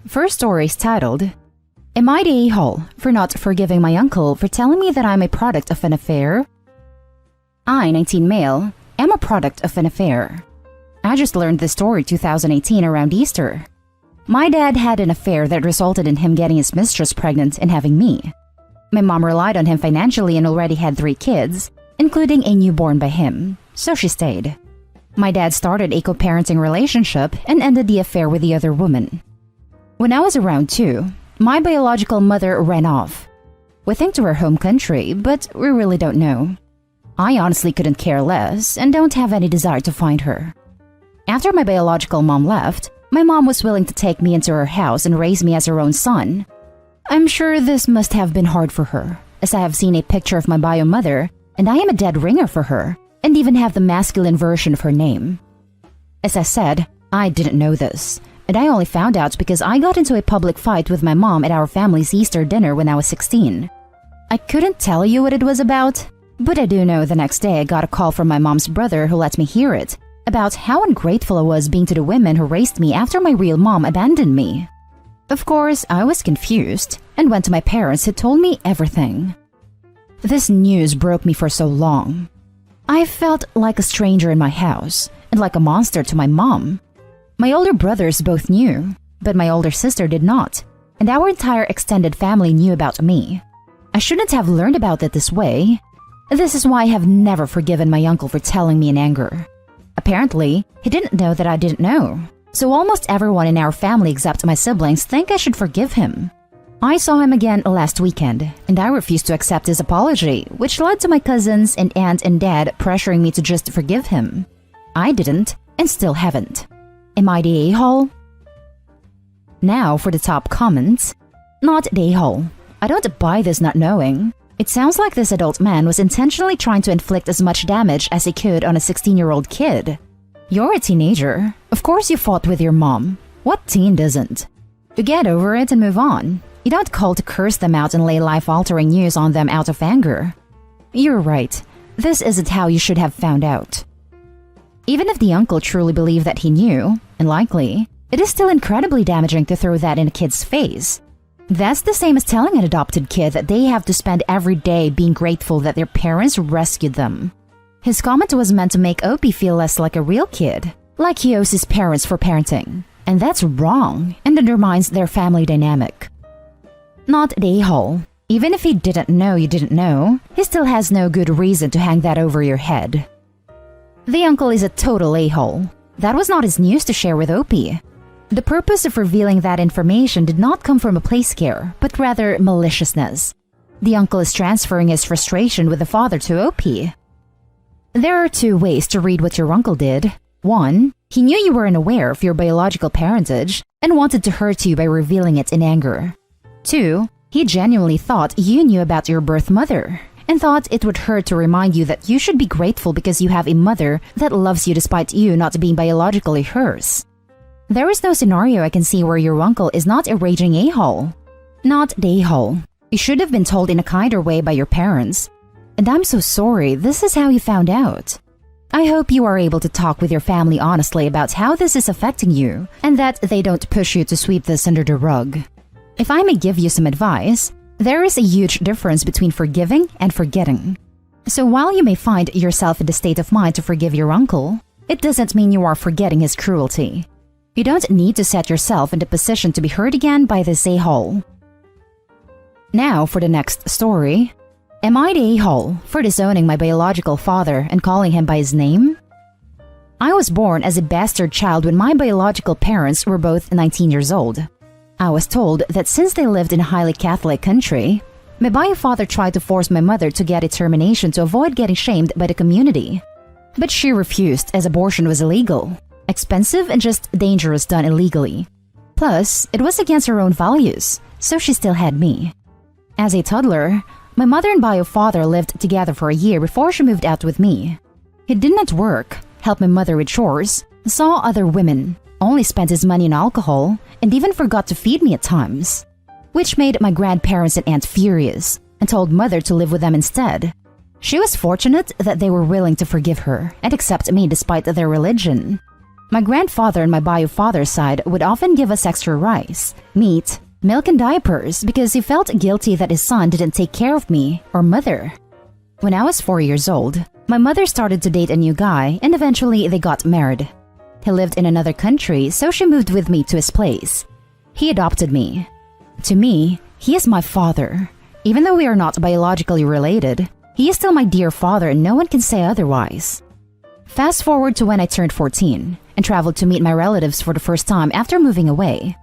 First story is titled, Am I the a-hole for not forgiving my uncle for telling me that I'm a product of an affair? I, 19 male, am a product of an affair. I just learned this story 2018 around Easter. My dad had an affair that resulted in him getting his mistress pregnant and having me. My mom relied on him financially and already had 3 kids, including a newborn by him, so she stayed. My dad started a co-parenting relationship and ended the affair with the other woman. When I was around 2, my biological mother ran off. We think to her home country, but we really don't know. I honestly couldn't care less and don't have any desire to find her. After my biological mom left, my mom was willing to take me into her house and raise me as her own son. I'm sure this must have been hard for her, as I have seen a picture of my bio mother, and I am a dead ringer for her, and even have the masculine version of her name. As I said, I didn't know this, and I only found out because I got into a public fight with my mom at our family's Easter dinner when I was 16. I couldn't tell you what it was about, but I do know the next day I got a call from my mom's brother who let me hear it, about how ungrateful I was being to the women who raised me after my real mom abandoned me. Of course, I was confused and went to my parents who told me everything. This news broke me for so long. I felt like a stranger in my house and like a monster to my mom. My older brothers both knew, but my older sister did not, and our entire extended family knew about me. I shouldn't have learned about it this way. This is why I have never forgiven my uncle for telling me in anger. Apparently, he didn't know that I didn't know, so almost everyone in our family except my siblings think I should forgive him. I saw him again last weekend, and I refused to accept his apology, which led to my cousins and aunt and dad pressuring me to just forgive him. I didn't, and still haven't. Am I the a-hole? Now for the top comments. Not the a-hole. I don't buy this not knowing. It sounds like this adult man was intentionally trying to inflict as much damage as he could on a 16-year-old kid. You're a teenager. Of course you fought with your mom. What teen doesn't? You get over it and move on. You don't call to curse them out and lay life-altering news on them out of anger. You're right. This isn't how you should have found out. Even if the uncle truly believed that he knew, and likely, it is still incredibly damaging to throw that in a kid's face. That's the same as telling an adopted kid that they have to spend every day being grateful that their parents rescued them. His comment was meant to make Opie feel less like a real kid, like he owes his parents for parenting, and that's wrong and undermines their family dynamic. Not the a-hole. Even if he didn't know you didn't know, he still has no good reason to hang that over your head. The uncle is a total a-hole. That was not his news to share with Opie. The purpose of revealing that information did not come from a place scare, but rather maliciousness. The uncle is transferring his frustration with the father to Opie. There are 2 ways to read what your uncle did. 1, he knew you were unaware of your biological parentage and wanted to hurt you by revealing it in anger. 2, he genuinely thought you knew about your birth mother and thought it would hurt to remind you that you should be grateful because you have a mother that loves you despite you not being biologically hers. There is no scenario I can see where your uncle is not a raging a-hole. Not the a-hole. You should have been told in a kinder way by your parents. And I'm so sorry this is how you found out. I hope you are able to talk with your family honestly about how this is affecting you and that they don't push you to sweep this under the rug. If I may give you some advice, there is a huge difference between forgiving and forgetting. So while you may find yourself in the state of mind to forgive your uncle, it doesn't mean you are forgetting his cruelty. You don't need to set yourself in the position to be hurt again by this a-hole. Now for the next story. Am I the a-hole for disowning my biological father and calling him by his name? I was born as a bastard child when my biological parents were both 19 years old. I was told that since they lived in a highly Catholic country, my bio father tried to force my mother to get a termination to avoid getting shamed by the community. But she refused as abortion was illegal, expensive and just dangerous done illegally. Plus, it was against her own values, so she still had me. As a toddler, my mother and bio father lived together for a year before she moved out with me. He did not work, helped my mother with chores, saw other women, only spent his money on alcohol, and even forgot to feed me at times. Which made my grandparents and aunt furious, and told mother to live with them instead. She was fortunate that they were willing to forgive her and accept me despite their religion. My grandfather on my bio father's side would often give us extra rice, meat, milk and diapers because he felt guilty that his son didn't take care of me or mother. When I was 4 years old, my mother started to date a new guy and eventually they got married. He lived in another country, so she moved with me to his place. He adopted me. To me, he is my father. Even though we are not biologically related, he is still my dear father and no one can say otherwise. Fast forward to when I turned 14 and traveled to meet my relatives for the first time after moving away.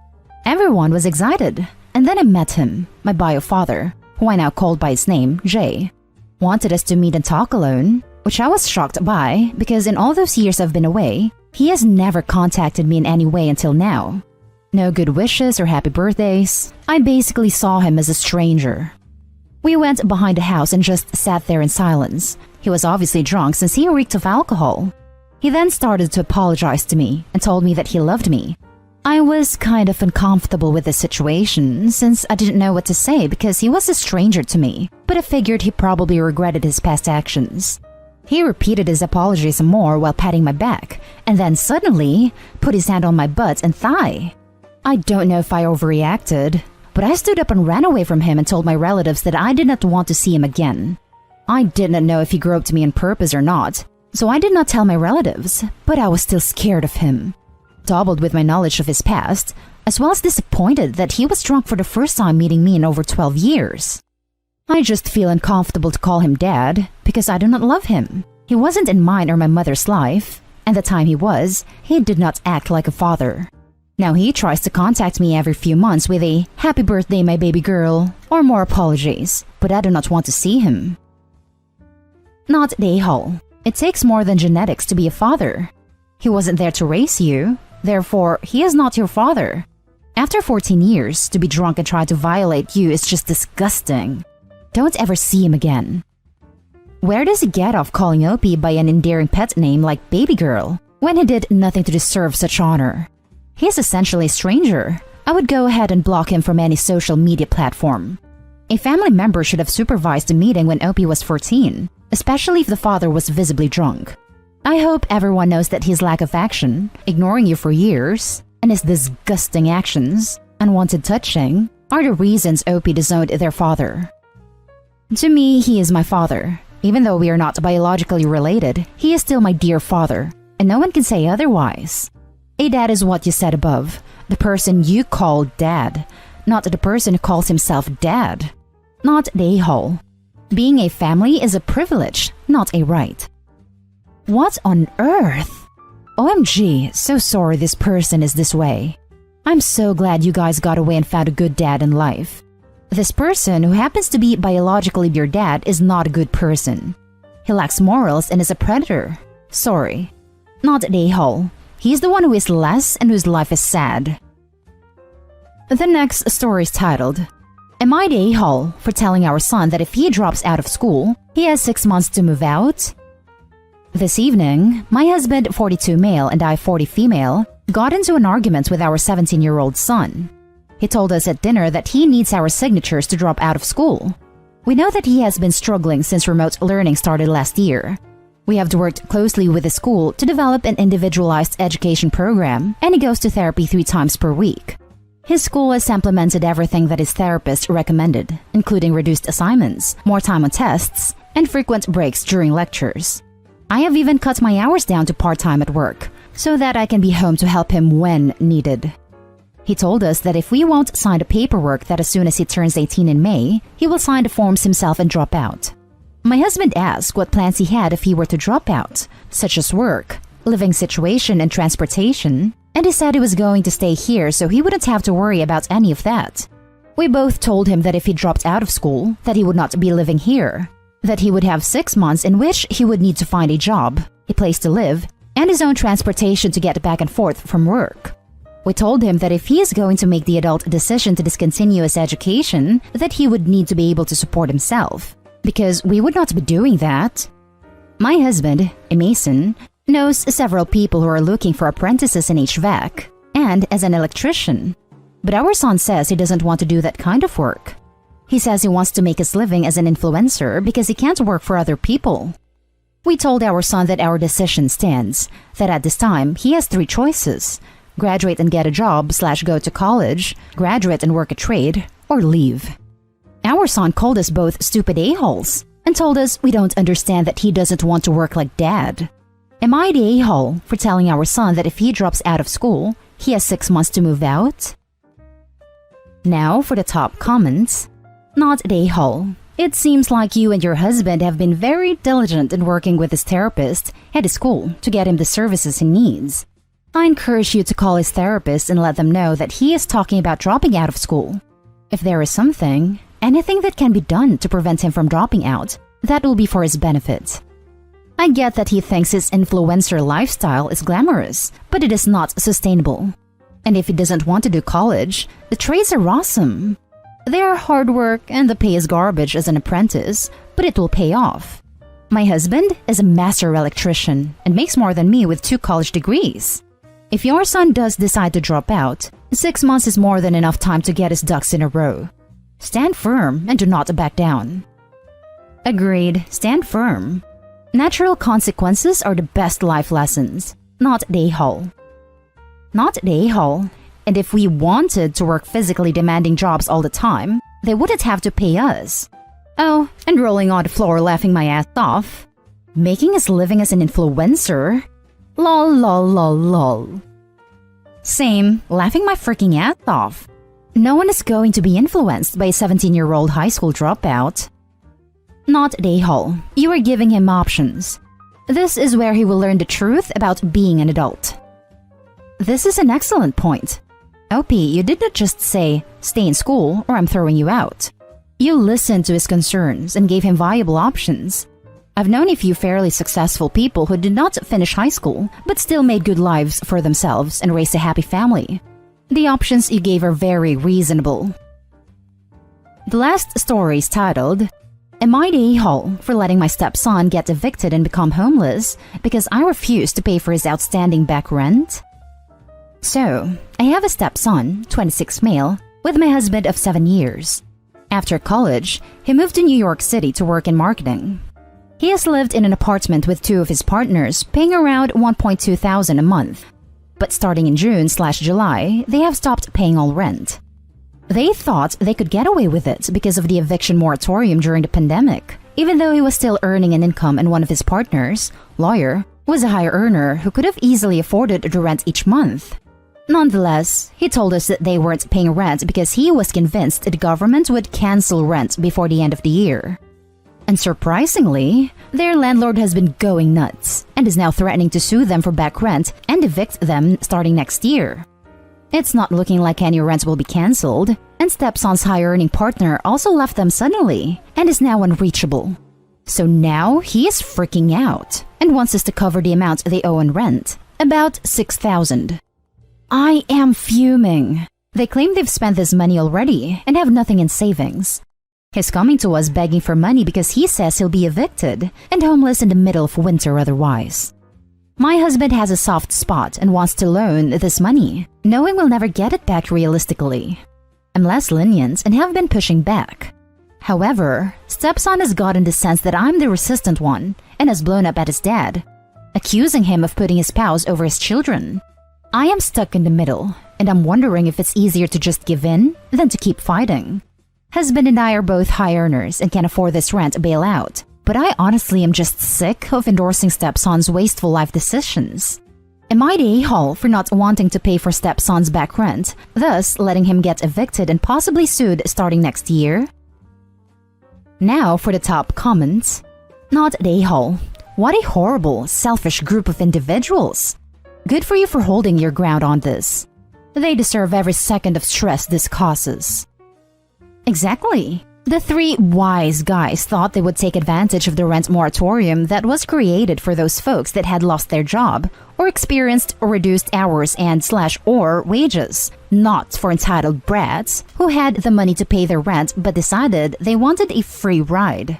Everyone was excited, and then I met him, my bio father, who I now called by his name, Jay. Wanted us to meet and talk alone, which I was shocked by because in all those years I've been away, he has never contacted me in any way until now. No good wishes or happy birthdays. I basically saw him as a stranger. We went behind the house and just sat there in silence. He was obviously drunk since he reeked of alcohol. He then started to apologize to me and told me that he loved me. I was kind of uncomfortable with the situation since I didn't know what to say because he was a stranger to me, but I figured he probably regretted his past actions. He repeated his apology some more while patting my back, and then suddenly put his hand on my butt and thigh. I don't know if I overreacted, but I stood up and ran away from him and told my relatives that I did not want to see him again. I did not know if he groped me on purpose or not, so I did not tell my relatives, but I was still scared of him. Doubled with my knowledge of his past, as well as disappointed that he was drunk for the first time meeting me in over 12 years. I just feel uncomfortable to call him dad because I do not love him. He wasn't in mine or my mother's life, and the time he did not act like a father. Now he tries to contact me every few months with a happy birthday my baby girl or more apologies, but I do not want to see him. Not the a-hole. It takes more than genetics to be a father. He wasn't there to raise you. Therefore, he is not your father. After 14 years, to be drunk and try to violate you is just disgusting. Don't ever see him again. Where does he get off calling Opie by an endearing pet name like baby girl when he did nothing to deserve such honor? He is essentially a stranger. I would go ahead and block him from any social media platform. A family member should have supervised the meeting when Opie was 14, especially if the father was visibly drunk. I hope everyone knows that his lack of action, ignoring you for years, and his disgusting actions, unwanted touching, are the reasons Opie disowned their father. To me, he is my father. Even though we are not biologically related, he is still my dear father, and no one can say otherwise. A dad is what you said above, the person you call dad, not the person who calls himself dad. Not the a-hole. Being a family is a privilege, not a right. What on earth? OMG, so sorry this person is this way. I'm so glad you guys got away and found a good dad in life. This person, who happens to be biologically your dad, is not a good person. He lacks morals and is a predator. Sorry. Not the a-hole. He's the one who is less and whose life is sad. The next story is titled, Am I the a-hole for telling our son that if he drops out of school, he has 6 months to move out? This evening, my husband, 42 male, and I, 40 female, got into an argument with our 17-year-old son. He told us at dinner that he needs our signatures to drop out of school. We know that he has been struggling since remote learning started last year. We have worked closely with the school to develop an individualized education program, and he goes to therapy 3 times per week. His school has implemented everything that his therapist recommended, including reduced assignments, more time on tests, and frequent breaks during lectures. I have even cut my hours down to part-time at work, so that I can be home to help him when needed. He told us that if we won't sign the paperwork that as soon as he turns 18 in May, he will sign the forms himself and drop out. My husband asked what plans he had if he were to drop out, such as work, living situation, and transportation, and he said he was going to stay here so he wouldn't have to worry about any of that. We both told him that if he dropped out of school, that he would not be living here, that he would have 6 months in which he would need to find a job, a place to live, and his own transportation to get back and forth from work. We told him that if he is going to make the adult decision to discontinue his education, that he would need to be able to support himself, because we would not be doing that. My husband, a mason, knows several people who are looking for apprentices in HVAC and as an electrician, but our son says he doesn't want to do that kind of work. He says he wants to make his living as an influencer because he can't work for other people. We told our son that our decision stands, that at this time he has three choices: graduate and get a job/go to college, graduate and work a trade, or leave. Our son called us both stupid a-holes and told us we don't understand that he doesn't want to work like dad. Am I the a-hole for telling our son that if he drops out of school, he has 6 months to move out? Now for the top comments. Not the a-hole. It seems like you and your husband have been very diligent in working with his therapist at his school to get him the services he needs. I encourage you to call his therapist and let them know that he is talking about dropping out of school. If there is anything that can be done to prevent him from dropping out, that will be for his benefit. I get that he thinks his influencer lifestyle is glamorous, but it is not sustainable. And if he doesn't want to do college, the trades are awesome. They are hard work and the pay is garbage as an apprentice, but it will pay off. My husband is a master electrician and makes more than me with 2 college degrees. If your son does decide to drop out, 6 months is more than enough time to get his ducks in a row. Stand firm and do not back down. Agreed, stand firm. Natural consequences are the best life lessons, not the a-hole. Not the a-hole. And if we wanted to work physically demanding jobs all the time, they wouldn't have to pay us. Oh, and rolling on the floor laughing my ass off. Making his living as an influencer? Lol lol lol lol. Same, laughing my freaking ass off. No one is going to be influenced by a 17-year-old high school dropout. Not the a-hole. You are giving him options. This is where he will learn the truth about being an adult. This is an excellent point. OP, you did not just say, stay in school or I'm throwing you out. You listened to his concerns and gave him viable options. I've known a few fairly successful people who did not finish high school, but still made good lives for themselves and raised a happy family. The options you gave are very reasonable. The last story is titled, Am I the a-hole for letting my stepson get evicted and become homeless because I refused to pay for his outstanding back rent? So, I have a stepson, 26 male, with my husband of 7 years. After college, he moved to New York City to work in marketing. He has lived in an apartment with 2 of his partners, paying around $1,200 a month. But starting in June/July, they have stopped paying all rent. They thought they could get away with it because of the eviction moratorium during the pandemic, even though he was still earning an income and one of his partners, lawyer, was a higher earner who could have easily afforded the rent each month. Nonetheless, he told us that they weren't paying rent because he was convinced the government would cancel rent before the end of the year. And surprisingly, their landlord has been going nuts and is now threatening to sue them for back rent and evict them starting next year. It's not looking like any rent will be cancelled, and stepson's high-earning partner also left them suddenly and is now unreachable. So now he is freaking out and wants us to cover the amount they owe in rent, about $6,000. I am fuming. They claim they've spent this money already and have nothing in savings. He's coming to us begging for money because he says he'll be evicted and homeless in the middle of winter otherwise. My husband has a soft spot and wants to loan this money, knowing we'll never get it back realistically. I'm less lenient and have been pushing back. However, stepson has gotten the sense that I'm the resistant one and has blown up at his dad, accusing him of putting his spouse over his children. I am stuck in the middle, and I'm wondering if it's easier to just give in than to keep fighting. Husband and I are both high earners and can afford this rent bailout, but I honestly am just sick of endorsing stepson's wasteful life decisions. Am I the a-hole for not wanting to pay for stepson's back rent, thus letting him get evicted and possibly sued starting next year? Now for the top comments. Not the a-hole. What a horrible, selfish group of individuals. Good for you for holding your ground on this. They deserve every second of stress this causes. Exactly. The 3 wise guys thought they would take advantage of the rent moratorium that was created for those folks that had lost their job or experienced reduced hours and/or wages, not for entitled brats who had the money to pay their rent but decided they wanted a free ride.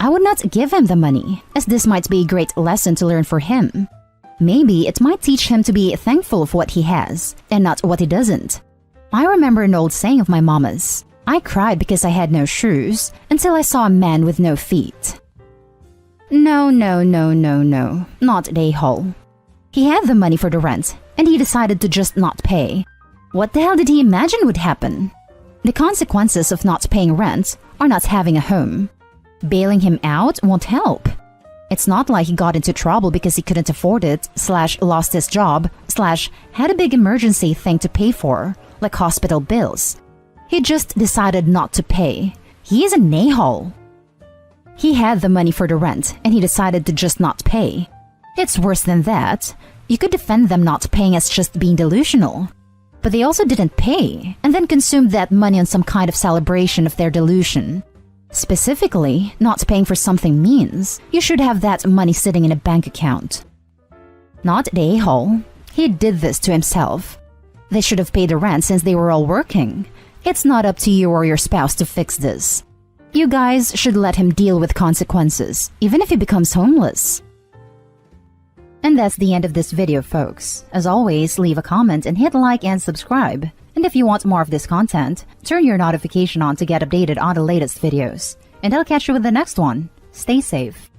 I would not give him the money, as this might be a great lesson to learn for him. Maybe it might teach him to be thankful of what he has and not what he doesn't. I remember an old saying of my mama's. I cried because I had no shoes until I saw a man with no feet. No, no, no, no, no. Not an a-hole. He had the money for the rent, and he decided to just not pay. What the hell did he imagine would happen? The consequences of not paying rent are not having a home. Bailing him out won't help. It's not like he got into trouble because he couldn't afford it, / lost his job, / had a big emergency thing to pay for, like hospital bills. He just decided not to pay. He is an a-hole. He had the money for the rent, and he decided to just not pay. It's worse than that. You could defend them not paying as just being delusional. But they also didn't pay, and then consumed that money on some kind of celebration of their delusion. Specifically, not paying for something means you should have that money sitting in a bank account. Not the a-hole. He did this to himself. They should have paid the rent since they were all working. It's not up to you or your spouse to fix this. You guys should let him deal with consequences, even if he becomes homeless. And that's the end of this video, folks. As always, leave a comment and hit like and subscribe. And if you want more of this content, turn your notification on to get updated on the latest videos. And I'll catch you with the next one. Stay safe.